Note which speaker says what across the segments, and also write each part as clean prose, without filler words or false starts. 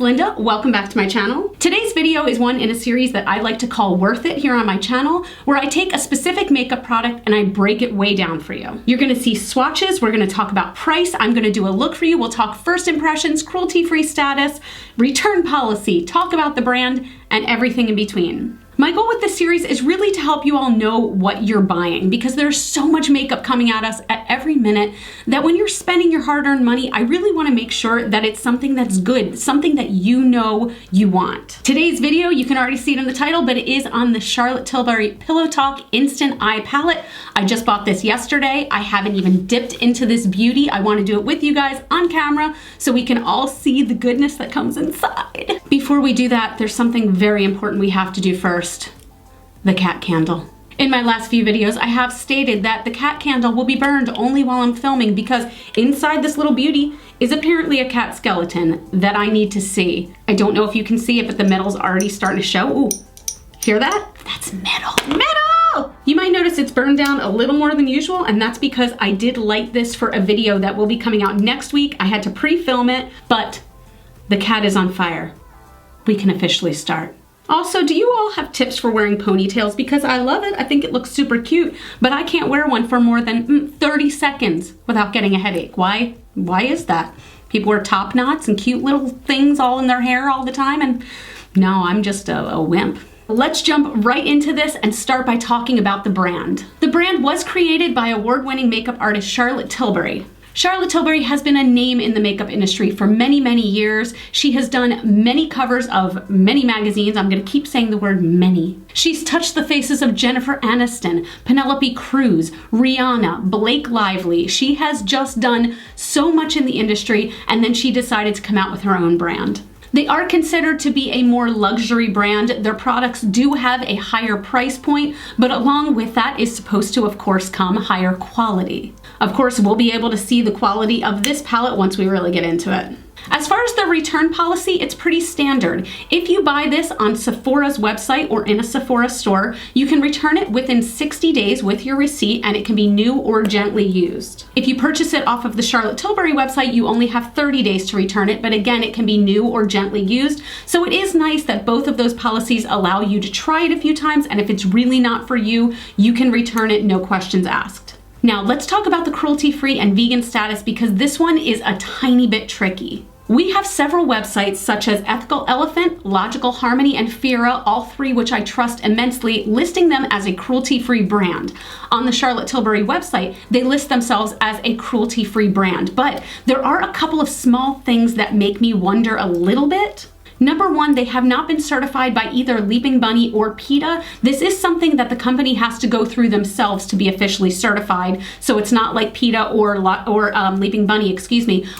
Speaker 1: Linda. Welcome back to my channel. Today's video is one in a series that I like to call Worth It here on my channel, where I take a specific makeup product and I break it way down for you. You're gonna see swatches, we're gonna talk about price, I'm gonna do a look for you, we'll talk first impressions, cruelty-free status, return policy, talk about the brand, and everything in between. My goal with this series is really to help you all know what you're buying, because there's so much makeup coming at us at every minute that when you're spending your hard-earned money, I really want to make sure that it's something that's good, something that you know you want. Today's video, you can already see it in the title, but it is on the Charlotte Tilbury Pillow Talk Instant Eye Palette. I just bought this yesterday. I haven't even dipped into this beauty. I want to do it with you guys on camera so we can all see the goodness that comes inside. Before we do that, there's something very important we have to do first. The cat candle. In my last few videos, I have stated that the cat candle will be burned only while I'm filming because inside this little beauty is apparently a cat skeleton that I need to see. I don't know if you can see it, but the metal's already starting to show. Ooh, hear that? That's metal. Metal! You might notice it's burned down a little more than usual, and that's because I did light this for a video that will be coming out next week. I had to pre-film it, but the cat is on fire. We can officially start. Also, do you all have tips for wearing ponytails? Because I love it, I think it looks super cute, but I can't wear one for more than 30 seconds without getting a headache. Why is that? People wear top knots and cute little things all in their hair all the time, and no, I'm just a wimp. Let's jump right into this and start by talking about the brand. The brand was created by award-winning makeup artist Charlotte Tilbury. Charlotte Tilbury has been a name in the makeup industry for many, many years. She has done many covers of many magazines. I'm gonna keep saying the word many. She's touched the faces of Jennifer Aniston, Penelope Cruz, Rihanna, Blake Lively. She has just done so much in the industry, and then she decided to come out with her own brand. They are considered to be a more luxury brand. Their products do have a higher price point, but along with that is supposed to, of course, come higher quality. Of course, we'll be able to see the quality of this palette once we really get into it. As far as the return policy, it's pretty standard. If you buy this on Sephora's website or in a Sephora store, you can return it within 60 days with your receipt, and it can be new or gently used. If you purchase it off of the Charlotte Tilbury website, you only have 30 days to return it, but again, it can be new or gently used. So it is nice that both of those policies allow you to try it a few times, and if it's really not for you, you can return it, no questions asked. Now let's talk about the cruelty-free and vegan status, because this one is a tiny bit tricky. We have several websites such as Ethical Elephant, Logical Harmony, and Fira, all three which I trust immensely, listing them as a cruelty-free brand. On the Charlotte Tilbury website, they list themselves as a cruelty-free brand, but there are a couple of small things that make me wonder a little bit. Number one, they have not been certified by either Leaping Bunny or PETA. This is something that the company has to go through themselves to be officially certified. So it's not like PETA or Leaping Bunny,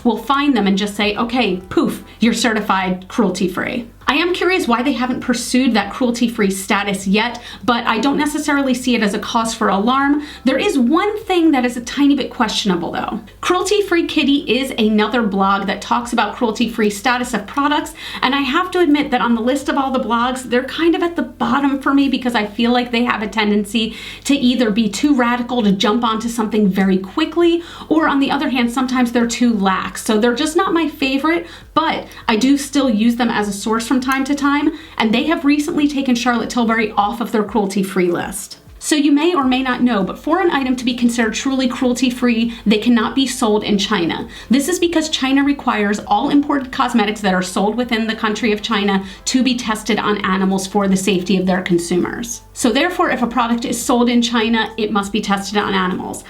Speaker 1: will find them and just say, okay, poof, you're certified cruelty-free. I am curious why they haven't pursued that cruelty-free status yet, but I don't necessarily see it as a cause for alarm. There is one thing that is a tiny bit questionable though. Cruelty-Free Kitty is another blog that talks about cruelty-free status of products, and I have to admit that on the list of all the blogs, they're kind of at the bottom for me because I feel like they have a tendency to either be too radical to jump onto something very quickly, or on the other hand, sometimes they're too lax. So they're just not my favorite, but I do still use them as a source from time to time, and they have recently taken Charlotte Tilbury off of their cruelty-free list. So you may or may not know, but for an item to be considered truly cruelty-free, they cannot be sold in China. This is because China requires all imported cosmetics that are sold within the country of China to be tested on animals for the safety of their consumers. So therefore, if a product is sold in China, it must be tested on animals.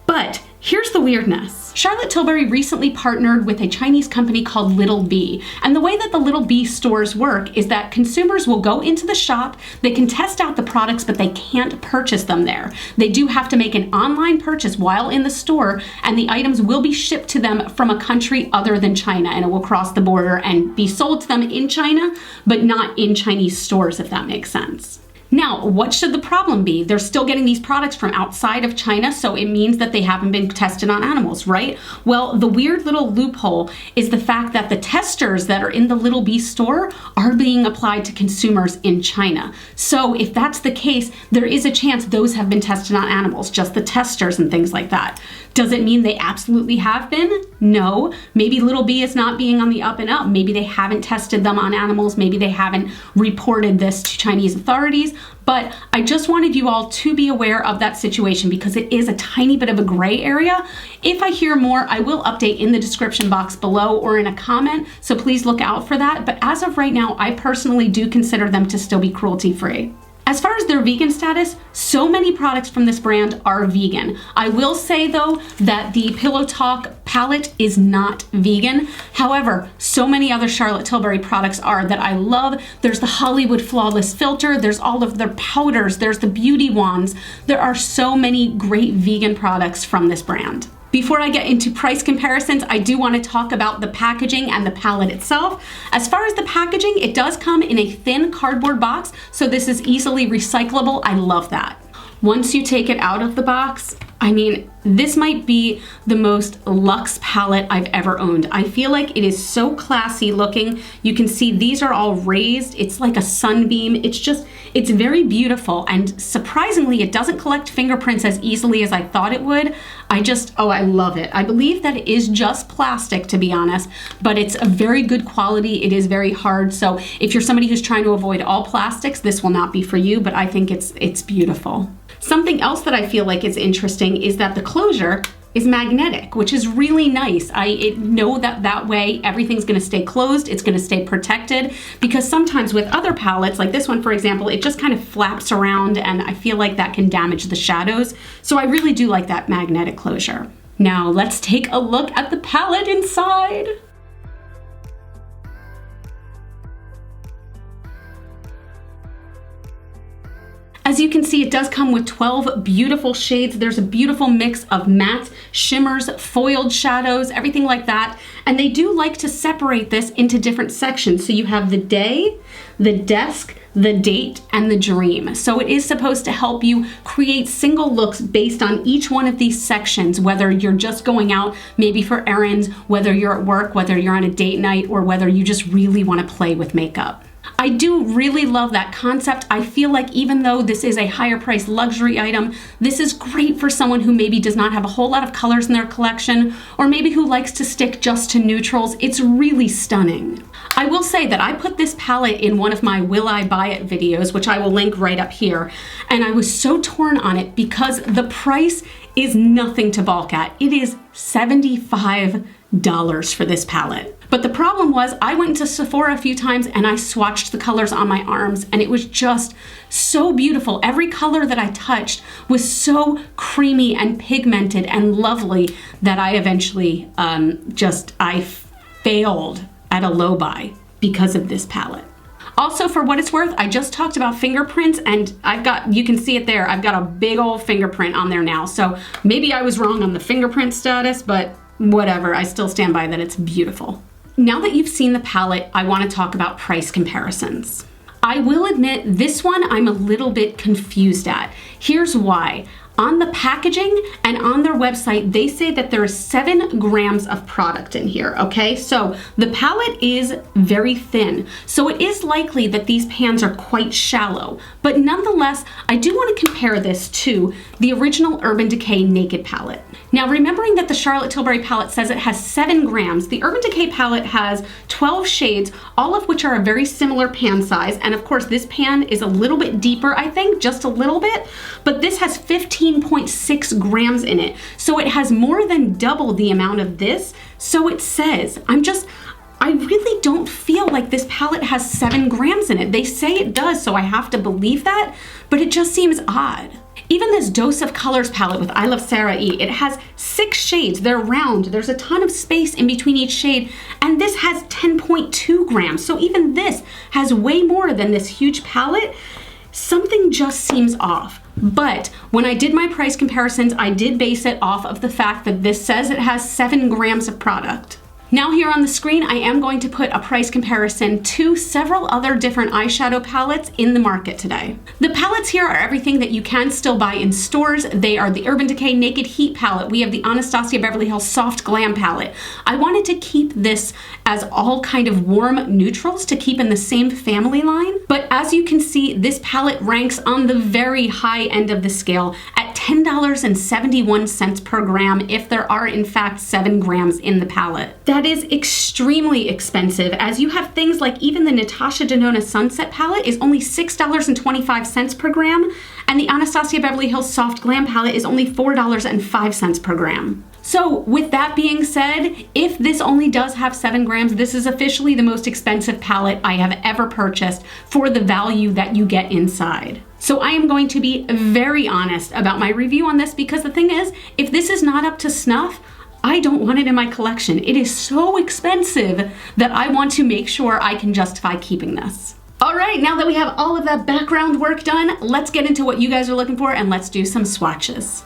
Speaker 1: But here's the weirdness. Charlotte Tilbury recently partnered with a Chinese company called Little Bee. And the way that the Little Bee stores work is that consumers will go into the shop, they can test out the products, but they can't purchase them there. They do have to make an online purchase while in the store, and the items will be shipped to them from a country other than China, and it will cross the border and be sold to them in China, but not in Chinese stores, if that makes sense. Now, what should the problem be? They're still getting these products from outside of China, so it means that they haven't been tested on animals, right? Well, the weird little loophole is the fact that the testers that are in the Little Beast store are being applied to consumers in China. So if that's the case, there is a chance those have been tested on animals, just the testers and things like that. Does it mean they absolutely have been? No. Maybe Little B is not being on the up and up. Maybe they haven't tested them on animals. Maybe they haven't reported this to Chinese authorities. But I just wanted you all to be aware of that situation because it is a tiny bit of a gray area. If I hear more, I will update in the description box below or in a comment, so please look out for that. But as of right now, I personally do consider them to still be cruelty-free. As far as their vegan status, so many products from this brand are vegan. I will say though that the Pillow Talk palette is not vegan. However, so many other Charlotte Tilbury products are that I love. There's the Hollywood Flawless Filter, there's all of their powders, there's the beauty wands. There are so many great vegan products from this brand. Before I get into price comparisons, I do want to talk about the packaging and the palette itself. As far as the packaging, it does come in a thin cardboard box, so this is easily recyclable. I love that. Once you take it out of the box, I mean, this might be the most luxe palette I've ever owned. I feel like it is so classy looking. You can see these are all raised. It's like a sunbeam. It's very beautiful. And surprisingly, it doesn't collect fingerprints as easily as I thought it would. I love it. I believe that it is just plastic, to be honest, but it's a very good quality. It is very hard. So if you're somebody who's trying to avoid all plastics, this will not be for you, but I think it's beautiful. Something else that I feel like is interesting is that the closure is magnetic, which is really nice. I know that way everything's gonna stay closed, it's gonna stay protected, because sometimes with other palettes, like this one for example, it just kind of flaps around and I feel like that can damage the shadows. So I really do like that magnetic closure. Now let's take a look at the palette inside. As you can see, it does come with 12 beautiful shades. There's a beautiful mix of mattes, shimmers, foiled shadows, everything like that. And they do like to separate this into different sections. So you have the day, the desk, the date, and the dream. So it is supposed to help you create single looks based on each one of these sections, whether you're just going out maybe for errands, whether you're at work, whether you're on a date night, or whether you just really want to play with makeup. I do really love that concept. I feel like even though this is a higher priced luxury item, this is great for someone who maybe does not have a whole lot of colors in their collection, or maybe who likes to stick just to neutrals. It's really stunning. I will say that I put this palette in one of my Will I Buy It videos, which I will link right up here, and I was so torn on it because the price is nothing to balk at. It is $75 for this palette. But the problem was I went into Sephora a few times and I swatched the colors on my arms and it was just so beautiful. Every color that I touched was so creamy and pigmented and lovely that I eventually I failed at a low buy because of this palette. Also, for what it's worth, I just talked about fingerprints and you can see it there, I've got a big old fingerprint on there now. So maybe I was wrong on the fingerprint status, but whatever, I still stand by that it's beautiful. Now that you've seen the palette, I want to talk about price comparisons. I will admit this one I'm a little bit confused at. Here's why. On the packaging and on their website, they say that there is 7 grams of product in here, okay? So the palette is very thin, so it is likely that these pans are quite shallow, but nonetheless, I do want to compare this to the original Urban Decay Naked palette. Now, remembering that the Charlotte Tilbury palette says it has 7 grams, the Urban Decay palette has 12 shades, all of which are a very similar pan size, and of course, this pan is a little bit deeper, I think, just a little bit, but this has 15.6 grams in it. So it has more than double the amount of this. So it says, I really don't feel like this palette has 7 grams in it. They say it does, so I have to believe that, but it just seems odd. Even this Dose of Colors palette with I Love Sarah E, it has 6 shades. They're round. There's a ton of space in between each shade, and this has 10.2 grams. So even this has way more than this huge palette. Something just seems off. But when I did my price comparisons, I did base it off of the fact that this says it has 7 grams of product. Now here on the screen, I am going to put a price comparison to several other different eyeshadow palettes in the market today. The palettes here are everything that you can still buy in stores. They are the Urban Decay Naked Heat palette. We have the Anastasia Beverly Hills Soft Glam palette. I wanted to keep this as all kind of warm neutrals to keep in the same family line. But as you can see, this palette ranks on the very high end of the scale at $10.71 per gram if there are in fact 7 grams in the palette. That is extremely expensive, as you have things like even the Natasha Denona Sunset palette is only $6.25 per gram, and the Anastasia Beverly Hills Soft Glam palette is only $4.05 per gram. So with that being said, if this only does have 7 grams, this is officially the most expensive palette I have ever purchased for the value that you get inside. So I am going to be very honest about my review on this, because the thing is, if this is not up to snuff, I don't want it in my collection. It is so expensive that I want to make sure I can justify keeping this. All right, now that we have all of that background work done, let's get into what you guys are looking for and let's do some swatches.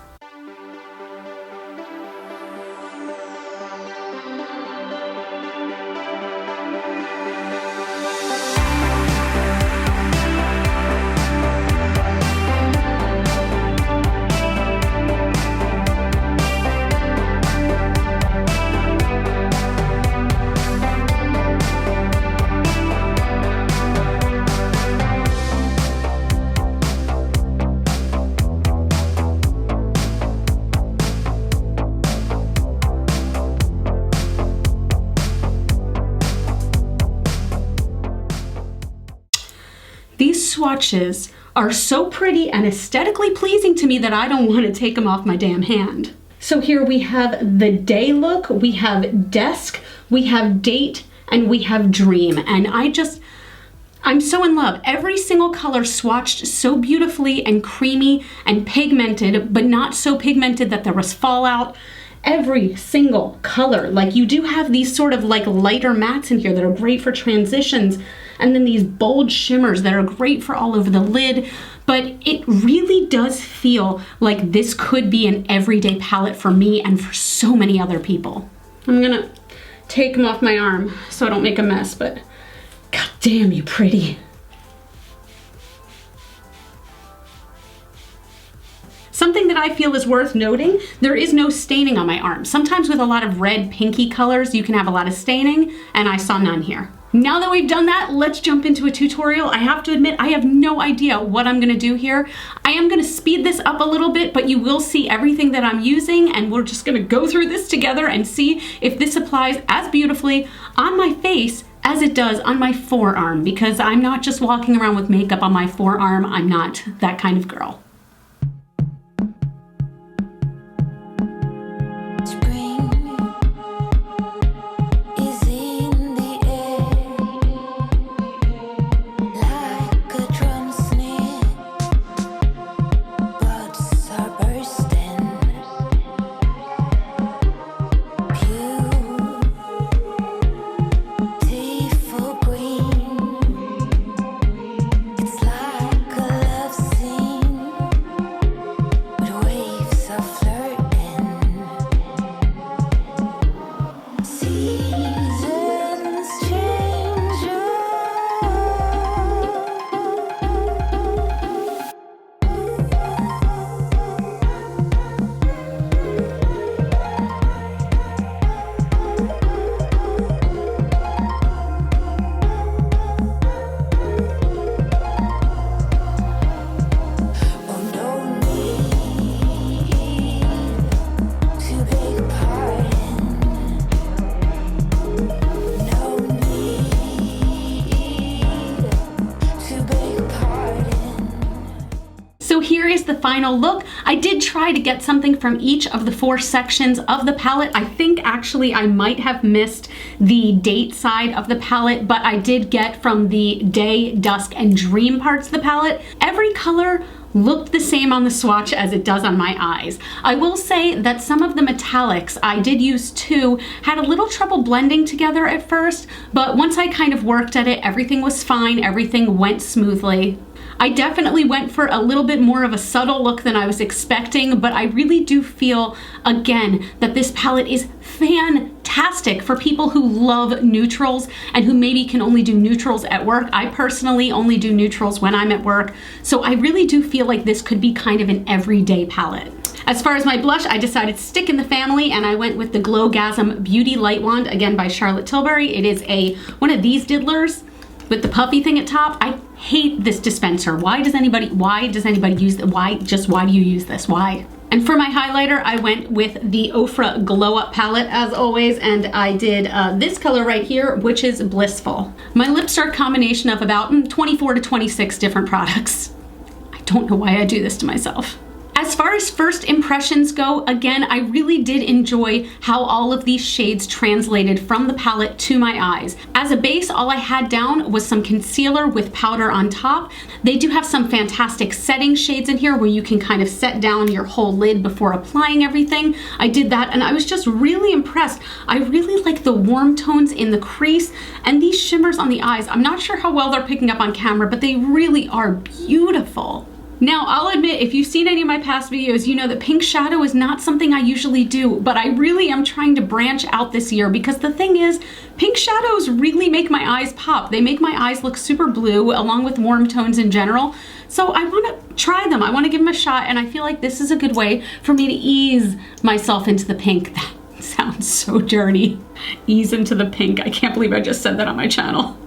Speaker 1: These swatches are so pretty and aesthetically pleasing to me that I don't want to take them off my damn hand. So here we have the Day look, we have Desk, we have Date, and we have Dream. And I'm so in love. Every single color swatched so beautifully and creamy and pigmented, but not so pigmented that there was fallout. Every single color, like you do have these sort of like lighter mattes in here that are great for transitions, and then these bold shimmers that are great for all over the lid. But it really does feel like this could be an everyday palette for me and for so many other people. I'm gonna take them off my arm so I don't make a mess, but god damn, you pretty. Something that I feel is worth noting, there is no staining on my arm. Sometimes with a lot of red, pinky colors, you can have a lot of staining, and I saw none here. Now that we've done that, let's jump into a tutorial. I have to admit, I have no idea what I'm gonna do here. I am gonna speed this up a little bit, but you will see everything that I'm using, and we're just gonna go through this together and see if this applies as beautifully on my face as it does on my forearm, because I'm not just walking around with makeup on my forearm. I'm not that kind of girl. So here is the final look. I did try to get something from each of the 4 sections of the palette. I think actually I might have missed the Date side of the palette, but I did get from the Day, Dusk, and Dream parts of the palette. Every color looked the same on the swatch as it does on my eyes. I will say that some of the metallics, I did use 2, had a little trouble blending together at first, but once I kind of worked at it, everything was fine, everything went smoothly. I definitely went for a little bit more of a subtle look than I was expecting, but I really do feel, again, that this palette is fantastic for people who love neutrals and who maybe can only do neutrals at work. I personally only do neutrals when I'm at work, so I really do feel like this could be kind of an everyday palette. As far as my blush, I decided to stick in the family and I went with the Glowgasm Beauty Light Wand, again by Charlotte Tilbury. It is one of these diddlers with the puffy thing at top. I hate this dispenser. Why does anybody use it? Why do you use this? Why? And for my highlighter, I went with the Ofra Glow Up palette as always, and I did this color right here, which is Blissful. My lips are a combination of about 24 to 26 different products. I don't know why I do this to myself. As far as first impressions go, again, I really did enjoy how all of these shades translated from the palette to my eyes. As a base, all I had down was some concealer with powder on top. They do have some fantastic setting shades in here where you can kind of set down your whole lid before applying everything. I did that and I was just really impressed. I really like the warm tones in the crease and these shimmers on the eyes. I'm not sure how well they're picking up on camera, but they really are beautiful. Now, I'll admit, if you've seen any of my past videos, you know that pink shadow is not something I usually do, but I really am trying to branch out this year because the thing is, pink shadows really make my eyes pop. They make my eyes look super blue along with warm tones in general. So I want to try them. I want to give them a shot, and I feel like this is a good way for me to ease myself into the pink. That sounds so dirty. Ease into the pink. I can't believe I just said that on my channel.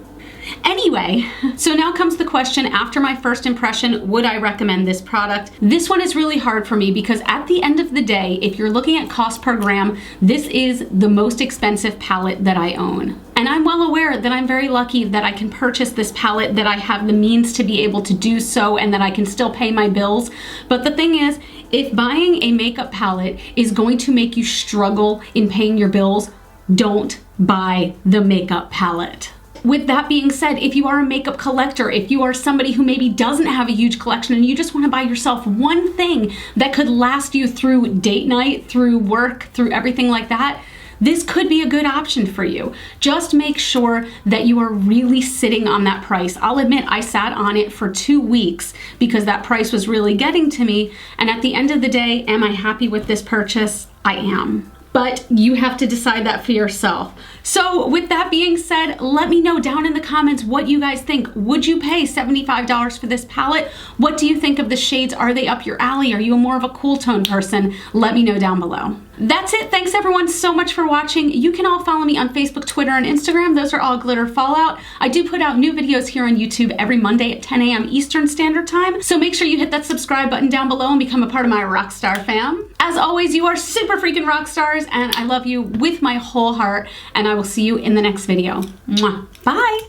Speaker 1: Anyway, so now comes the question, after my first impression, would I recommend this product? This one is really hard for me because at the end of the day, if you're looking at cost per gram, this is the most expensive palette that I own. And I'm well aware that I'm very lucky that I can purchase this palette, that I have the means to be able to do so, and that I can still pay my bills. But the thing is, if buying a makeup palette is going to make you struggle in paying your bills, don't buy the makeup palette. With that being said, if you are a makeup collector, if you are somebody who maybe doesn't have a huge collection and you just want to buy yourself one thing that could last you through date night, through work, through everything like that, this could be a good option for you. Just make sure that you are really sitting on that price. I'll admit I sat on it for 2 weeks because that price was really getting to me. And at the end of the day, am I happy with this purchase? I am. But you have to decide that for yourself. So with that being said, let me know down in the comments what you guys think. Would you pay $75 for this palette? What do you think of the shades? Are they up your alley? Are you more of a cool tone person? Let me know down below. That's it. Thanks everyone so much for watching. You can all follow me on Facebook, Twitter, and Instagram. Those are all GlitterFallout. I do put out new videos here on YouTube every Monday at 10 a.m. Eastern Standard Time. So make sure you hit that subscribe button down below and become a part of my Rockstar fam. As always, you are super freaking rock stars, and I love you with my whole heart, and I will see you in the next video. Mwah. Bye.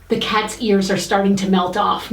Speaker 1: The cat's ears are starting to melt off.